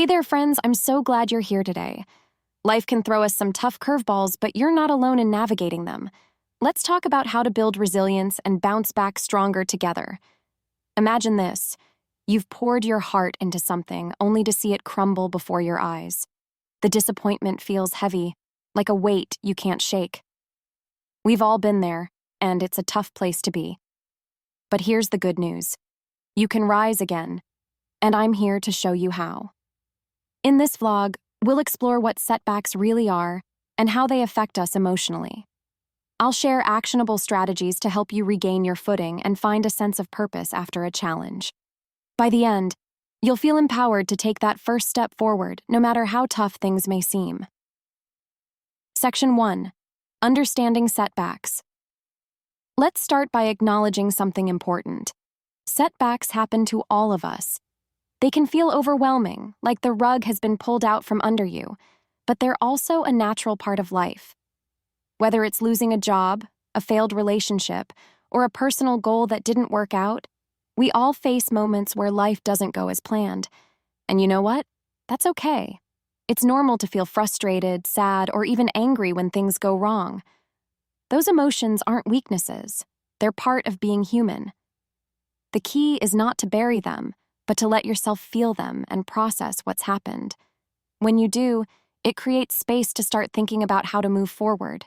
Hey there, friends. I'm so glad you're here today. Life can throw us some tough curveballs, but you're not alone in navigating them. Let's talk about how to build resilience and bounce back stronger together. Imagine this. You've poured your heart into something only to see it crumble before your eyes. The disappointment feels heavy, like a weight you can't shake. We've all been there, and it's a tough place to be. But here's the good news. You can rise again, and I'm here to show you how. In this vlog, we'll explore what setbacks really are and how they affect us emotionally. I'll share actionable strategies to help you regain your footing and find a sense of purpose after a challenge. By the end, you'll feel empowered to take that first step forward, no matter how tough things may seem. Section 1. Understanding setbacks. Let's start by acknowledging something important. Setbacks happen to all of us. They can feel overwhelming, like the rug has been pulled out from under you, but they're also a natural part of life. Whether it's losing a job, a failed relationship, or a personal goal that didn't work out, we all face moments where life doesn't go as planned. And you know what? That's okay. It's normal to feel frustrated, sad, or even angry when things go wrong. Those emotions aren't weaknesses. They're part of being human. The key is not to bury them, but to let yourself feel them and process what's happened. When you do, it creates space to start thinking about how to move forward.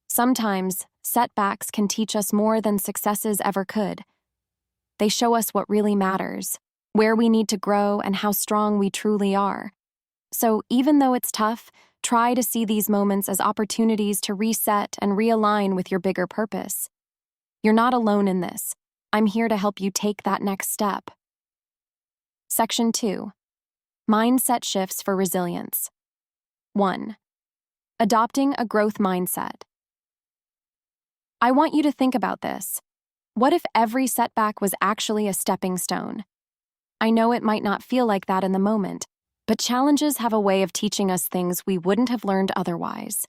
Sometimes, setbacks can teach us more than successes ever could. They show us what really matters, where we need to grow, and how strong we truly are. So even though it's tough, try to see these moments as opportunities to reset and realign with your bigger purpose. You're not alone in this. I'm here to help you take that next step. Section 2. Mindset shifts for resilience. 1. Adopting a growth mindset. I want you to think about this. What if every setback was actually a stepping stone? I know it might not feel like that in the moment, but challenges have a way of teaching us things we wouldn't have learned otherwise.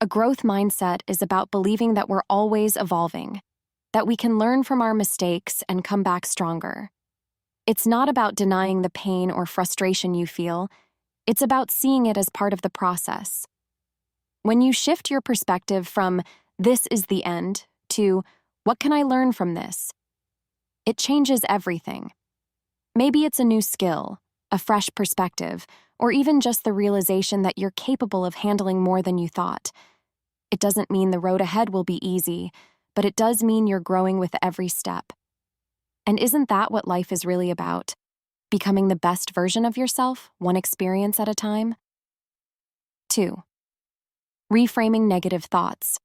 A growth mindset is about believing that we're always evolving, that we can learn from our mistakes and come back stronger. It's not about denying the pain or frustration you feel. It's about seeing it as part of the process. When you shift your perspective from "this is the end" to "what can I learn from this?" it changes everything. Maybe it's a new skill, a fresh perspective, or even just the realization that you're capable of handling more than you thought. It doesn't mean the road ahead will be easy, but it does mean you're growing with every step. And isn't that what life is really about? Becoming the best version of yourself, one experience at a time? 2. Reframing negative thoughts.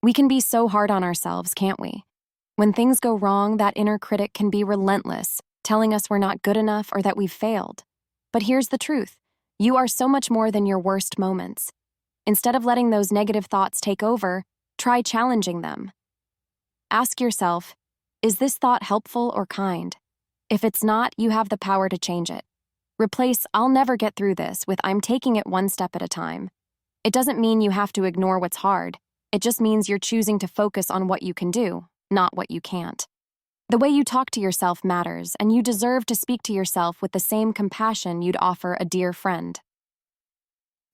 We can be so hard on ourselves, can't we? When things go wrong, that inner critic can be relentless, telling us we're not good enough or that we've failed. But here's the truth. You are so much more than your worst moments. Instead of letting those negative thoughts take over, try challenging them. Ask yourself, is this thought helpful or kind? If it's not, you have the power to change it. Replace "I'll never get through this" with "I'm taking it one step at a time." It doesn't mean you have to ignore what's hard. It just means you're choosing to focus on what you can do, not what you can't. The way you talk to yourself matters, and you deserve to speak to yourself with the same compassion you'd offer a dear friend.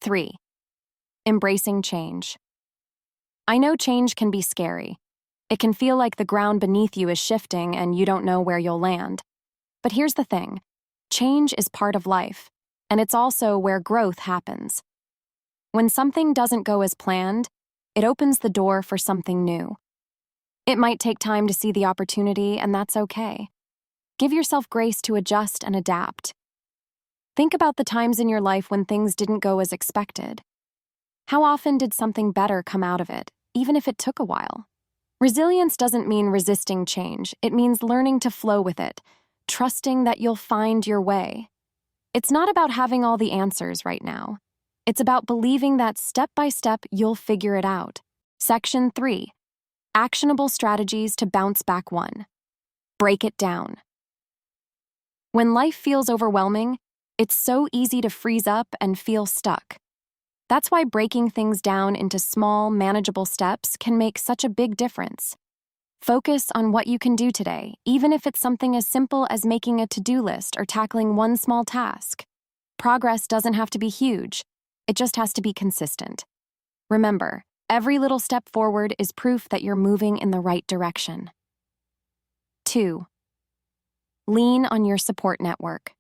3. Embracing change. I know change can be scary. It can feel like the ground beneath you is shifting and you don't know where you'll land. But here's the thing. Change is part of life, and it's also where growth happens. When something doesn't go as planned, it opens the door for something new. It might take time to see the opportunity, and that's okay. Give yourself grace to adjust and adapt. Think about the times in your life when things didn't go as expected. How often did something better come out of it, even if it took a while? Resilience doesn't mean resisting change. It means learning to flow with it, trusting that you'll find your way. It's not about having all the answers right now. It's about believing that step by step you'll figure it out. Section 3. Actionable strategies to bounce back. 1. Break it down. When life feels overwhelming, it's so easy to freeze up and feel stuck. That's why breaking things down into small, manageable steps can make such a big difference. Focus on what you can do today, even if it's something as simple as making a to-do list or tackling one small task. Progress doesn't have to be huge, it just has to be consistent. Remember, every little step forward is proof that you're moving in the right direction. 2. Lean on your support network.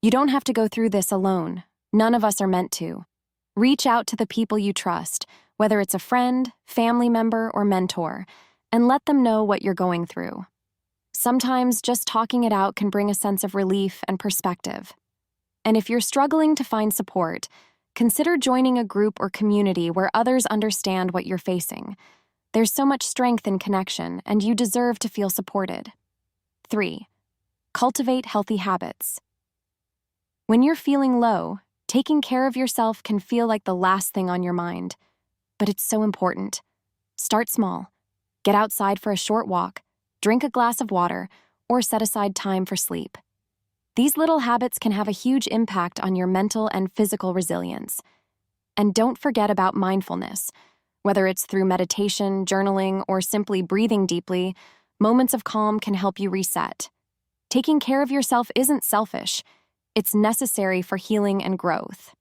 You don't have to go through this alone. None of us are meant to. Reach out to the people you trust, whether it's a friend, family member, or mentor, and let them know what you're going through. Sometimes just talking it out can bring a sense of relief and perspective. And if you're struggling to find support, consider joining a group or community where others understand what you're facing. There's so much strength in connection, and you deserve to feel supported. 3. Cultivate healthy habits. When you're feeling low, taking care of yourself can feel like the last thing on your mind. But it's so important. Start small. Get outside for a short walk, drink a glass of water, or set aside time for sleep. These little habits can have a huge impact on your mental and physical resilience. And don't forget about mindfulness. Whether it's through meditation, journaling, or simply breathing deeply, moments of calm can help you reset. Taking care of yourself isn't selfish. It's necessary for healing and growth.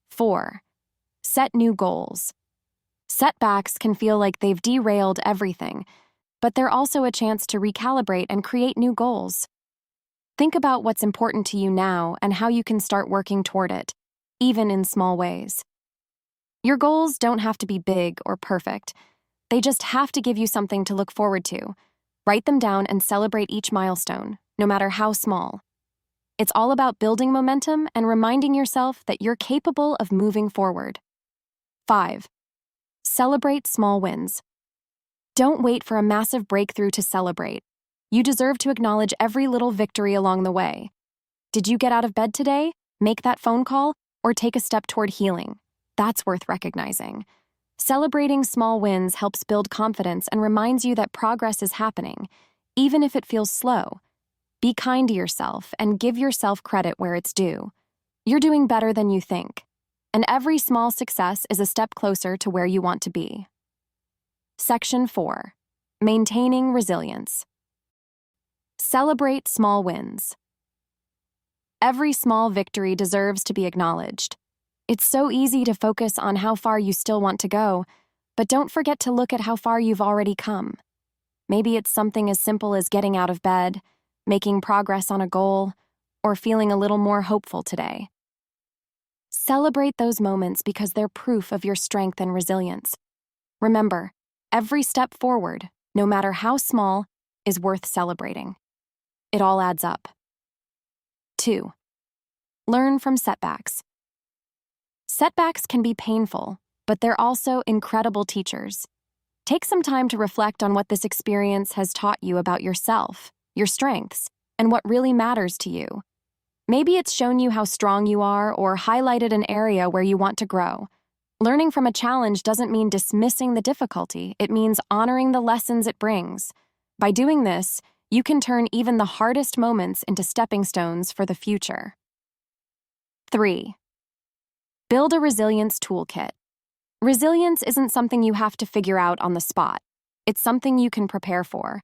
4. Set new goals. Setbacks can feel like they've derailed everything, but they're also a chance to recalibrate and create new goals. Think about what's important to you now and how you can start working toward it, even in small ways. Your goals don't have to be big or perfect. They just have to give you something to look forward to. Write them down and celebrate each milestone, no matter how small. It's all about building momentum and reminding yourself that you're capable of moving forward. 5. Celebrate small wins. Don't wait for a massive breakthrough to celebrate. You deserve to acknowledge every little victory along the way. Did you get out of bed today, make that phone call, or take a step toward healing? That's worth recognizing. Celebrating small wins helps build confidence and reminds you that progress is happening, even if it feels slow. Be kind to yourself and give yourself credit where it's due. You're doing better than you think, and every small success is a step closer to where you want to be. Section 4. Maintaining resilience. Celebrate small wins. Every small victory deserves to be acknowledged. It's so easy to focus on how far you still want to go, but don't forget to look at how far you've already come. Maybe it's something as simple as getting out of bed, making progress on a goal, or feeling a little more hopeful today. Celebrate those moments because they're proof of your strength and resilience. Remember, every step forward, no matter how small, is worth celebrating. It all adds up. 2. Learn from setbacks. Setbacks can be painful, but they're also incredible teachers. Take some time to reflect on what this experience has taught you about yourself, your strengths, and what really matters to you. Maybe it's shown you how strong you are or highlighted an area where you want to grow. Learning from a challenge doesn't mean dismissing the difficulty, it means honoring the lessons it brings. By doing this, you can turn even the hardest moments into stepping stones for the future. 3. Build a resilience toolkit. Resilience isn't something you have to figure out on the spot. It's something you can prepare for.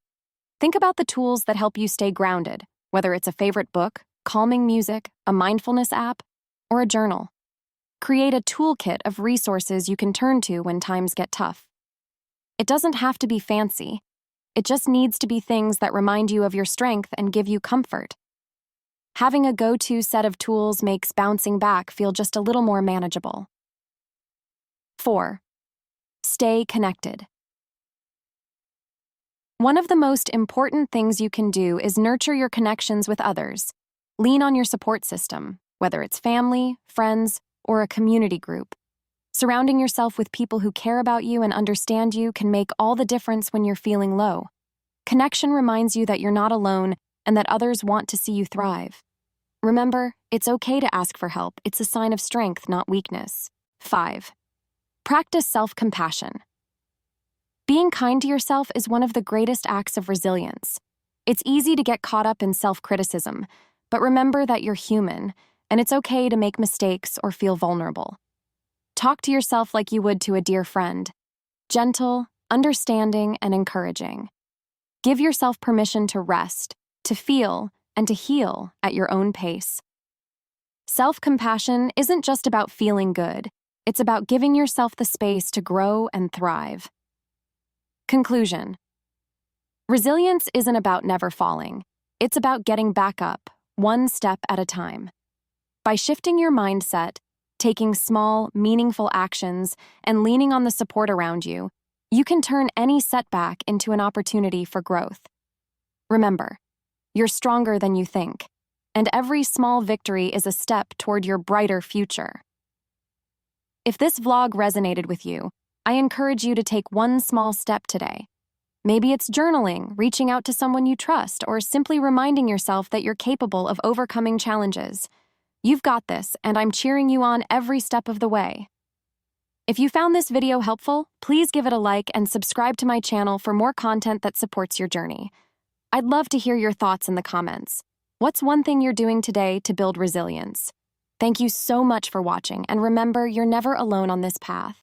Think about the tools that help you stay grounded, whether it's a favorite book, calming music, a mindfulness app, or a journal. Create a toolkit of resources you can turn to when times get tough. It doesn't have to be fancy. It just needs to be things that remind you of your strength and give you comfort. Having a go-to set of tools makes bouncing back feel just a little more manageable. 4. Stay connected. One of the most important things you can do is nurture your connections with others. Lean on your support system, whether it's family, friends, or a community group. Surrounding yourself with people who care about you and understand you can make all the difference when you're feeling low. Connection reminds you that you're not alone and that others want to see you thrive. Remember, it's okay to ask for help. It's a sign of strength, not weakness. 5. Practice self-compassion. Being kind to yourself is one of the greatest acts of resilience. It's easy to get caught up in self-criticism, but remember that you're human, and it's okay to make mistakes or feel vulnerable. Talk to yourself like you would to a dear friend. Gentle, understanding, and encouraging. Give yourself permission to rest, to feel, and to heal at your own pace. Self-compassion isn't just about feeling good, it's about giving yourself the space to grow and thrive. Conclusion. Resilience isn't about never falling. It's about getting back up, one step at a time. By shifting your mindset, taking small, meaningful actions, and leaning on the support around you, you can turn any setback into an opportunity for growth. Remember, you're stronger than you think, and every small victory is a step toward your brighter future. If this vlog resonated with you, I encourage you to take one small step today. Maybe it's journaling, reaching out to someone you trust, or simply reminding yourself that you're capable of overcoming challenges. You've got this, and I'm cheering you on every step of the way. If you found this video helpful, please give it a like and subscribe to my channel for more content that supports your journey. I'd love to hear your thoughts in the comments. What's one thing you're doing today to build resilience? Thank you so much for watching, and remember, you're never alone on this path.